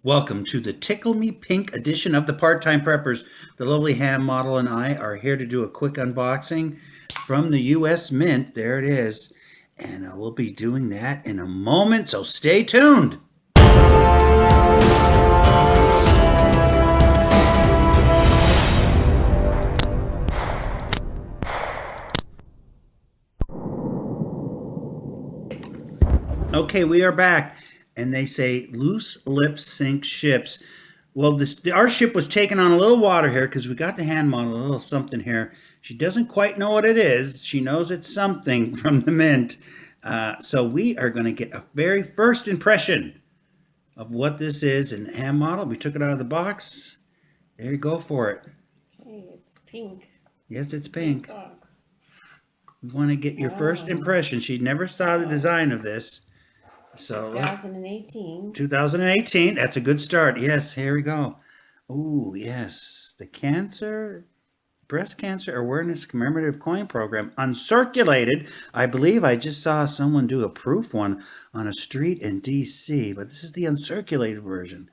Welcome to the Tickle Me Pink edition of the Part-Time Preppers. The lovely ham model and I are here to do a quick unboxing from the U.S. Mint. There it is. And we'll be doing that in a moment, so stay tuned. Okay, we are back. And they say loose lips sink ships. Well, our ship was taking on a little water here because we got the hand model, a little something here. She doesn't quite know what it is. She knows it's something from the Mint. So we are going to get a very first impression of what this is in the hand model. We took it out of the box. There you go for it. Okay, it's pink. Yes, it's pink. Box. We want to get your first impression. She never saw the design of this. So 2018. 2018. That's a good start. Yes, here we go. Oh, yes. The Breast Cancer Awareness Commemorative Coin Program, uncirculated. I believe I just saw someone do a proof one on a street in D.C., but this is the uncirculated version.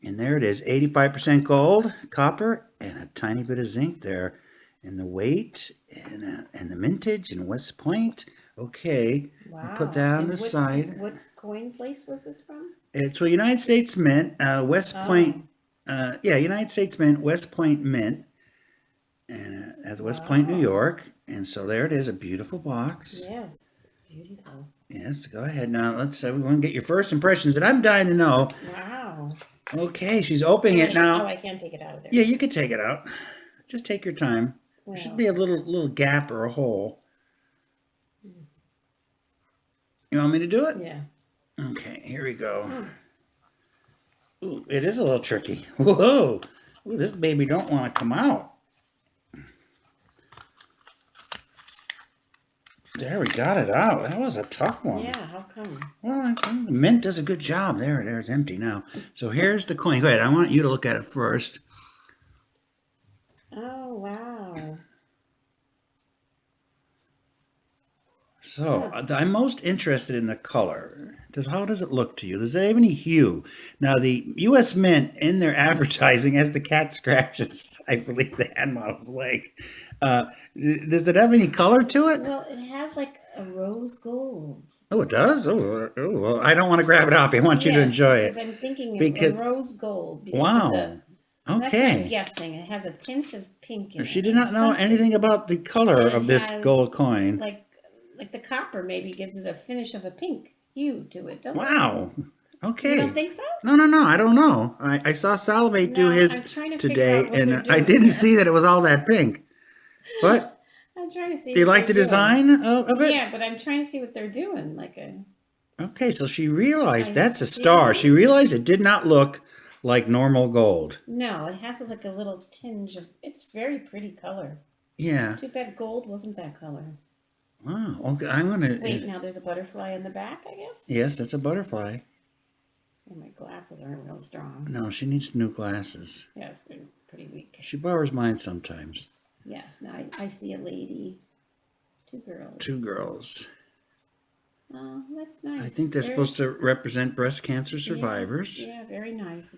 And there it is, 85% gold, copper, and a tiny bit of zinc there. And the weight and the mintage and West Point. Okay, Wow. we'll put that on the side. What coin place was this from? It's a United States Mint, West Point. Yeah, United States Mint, West Point Mint, and at West Point, New York. And so there it is, a beautiful box. Yes, beautiful. Yes, go ahead now. Let's we want to get your first impressions, and I'm dying to know. Wow. Okay, she's opening it now. Oh, I can't take it out of there. Yeah, you can take it out. Just take your time. Well, There should be a little gap or a hole. You want me to do it? yeah. Okay, here we go. Ooh, it is a little tricky. Whoa! Ooh, this baby don't want to come out. There, we got it out. That was a tough one. Yeah, how come? Well, the Mint does a good job. There's empty now. So here's the coin. Go ahead. I want you to look at it first. Oh, wow. So I'm most interested in the color. How does it look to you? Does it have any hue? Now, the U.S. Mint, in their advertising, as the cat scratches, I believe, the hand model's leg, does it have any color to it? Well, it has like a rose gold. Oh, it does? Oh, well, I don't want to grab it off. I want you to enjoy it. Because I'm thinking of rose gold. Wow. That's what I'm guessing. It has a tint of pink in it. She did not know anything about the color of this gold coin. Like the copper maybe gives it a finish of a pink hue to it, doesn't it? Wow. Okay. You don't think so? No. I don't know. I saw Salivate do his today, and I didn't see that it was all that pink. But I'm trying to see. Do you like the design of it? Yeah, but I'm trying to see what they're doing. Okay, so she realized that's a star. She realized it did not look like normal gold. No, it has like a little tinge of. It's very pretty color. Yeah. Too bad gold wasn't that color. Wow. Okay, I'm gonna wait. Now there's a butterfly in the back, I guess. Yes, that's a butterfly. And my glasses aren't real strong. No, she needs new glasses. Yes, they're pretty weak. She borrows mine sometimes. Yes. Now I see a lady. Two girls. Two girls. Oh, that's nice. I think they're supposed to represent breast cancer survivors. Yeah, very nice.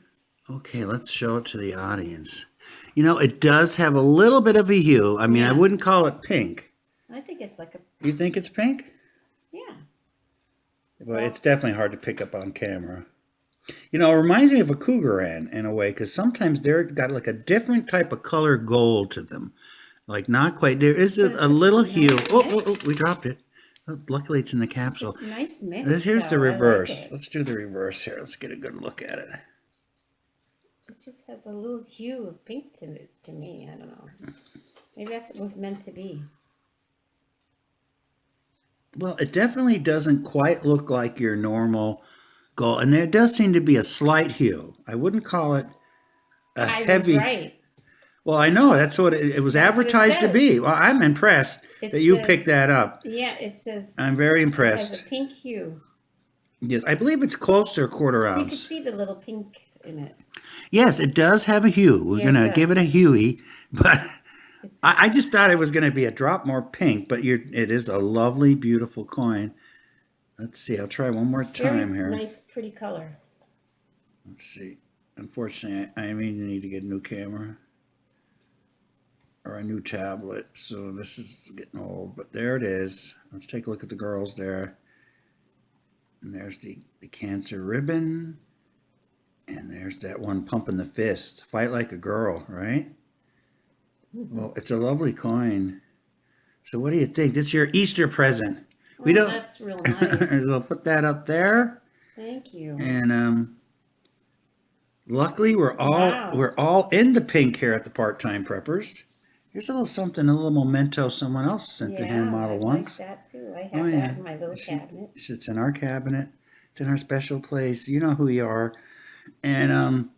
Okay, let's show it to the audience. You know, it does have a little bit of a hue. I mean, I wouldn't call it pink. I think it's like a... You think it's pink? Yeah. Well, it's definitely hard to pick up on camera. You know, it reminds me of a cougar in a way, because sometimes they've got like a different type of color gold to them. Like not quite. There is a little hue. Oh, we dropped it. Oh, luckily, it's in the capsule. Nice mix. Here's the reverse. Let's do the reverse here. Let's get a good look at it. It just has a little hue of pink to it, to me. I don't know. Maybe that's what it was meant to be. Well, it definitely doesn't quite look like your normal gold. And there does seem to be a slight hue. I wouldn't call it a heavy... I was right. Well, I know. That's what it was advertised to be. Well, I'm impressed that you picked that up. Yeah, it says... I'm very impressed. It has a pink hue. Yes, I believe it's close to a quarter ounce. You can see the little pink in it. Yes, it does have a hue. We're going to give it a huey, but I just thought it was going to be a drop more pink, but it is a lovely, beautiful coin. Let's see. I'll try one more time here. Nice, pretty color. Let's see. Unfortunately, I may need to get a new camera or a new tablet. So this is getting old, but there it is. Let's take a look at the girls there. And there's the cancer ribbon. And there's that one pumping the fist. Fight like a girl, right? Well, it's a lovely coin. So what do you think? This is your Easter present. We don't. That's real nice. We'll put that up there. Thank you. And luckily we're Wow. all into pink here at the Part-Time Preppers. Here's a little something, a little memento someone else sent the hand model I once. like that too. I have Oh, yeah. that in my little cabinet. It's in our cabinet. It's in our special place. You know who you are. And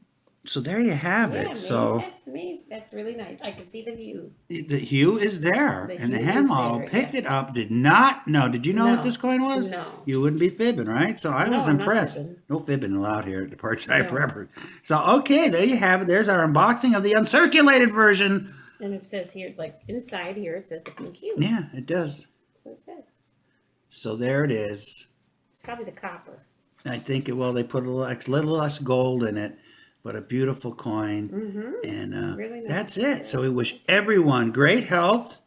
so there you have Yeah, it. man, So that's amazing. That's really nice. I can see the view. the hue is there, The and the hue hand is model there, picked it yes. up. Did not know. Did you know what No. this coin was? No. You wouldn't be fibbing, right? So I No, was I'm not impressed. fibbing. No fibbing allowed here at the Part-Time No. Preppers. So okay, there you have it. There's our unboxing of the uncirculated version. And it says here, like inside here, it says the pink hue. Yeah, it does. That's what it says. So there it is. It's probably the copper. I think they put a little less gold in it, but a beautiful coin. Mm-hmm. And Really nice. that's it. So we wish everyone great health.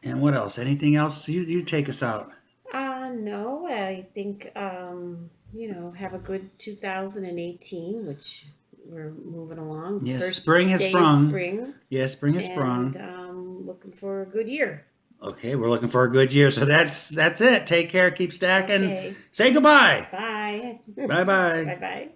And what else? Anything else? You take us out. No, I think, have a good 2018, which we're moving along. Yes, First spring has day of sprung. Spring. Yes, spring has sprung. And looking for a good year. Okay, we're looking for a good year. So that's it. Take care. Keep stacking. Okay. Say goodbye. Bye. Bye-bye. Bye-bye.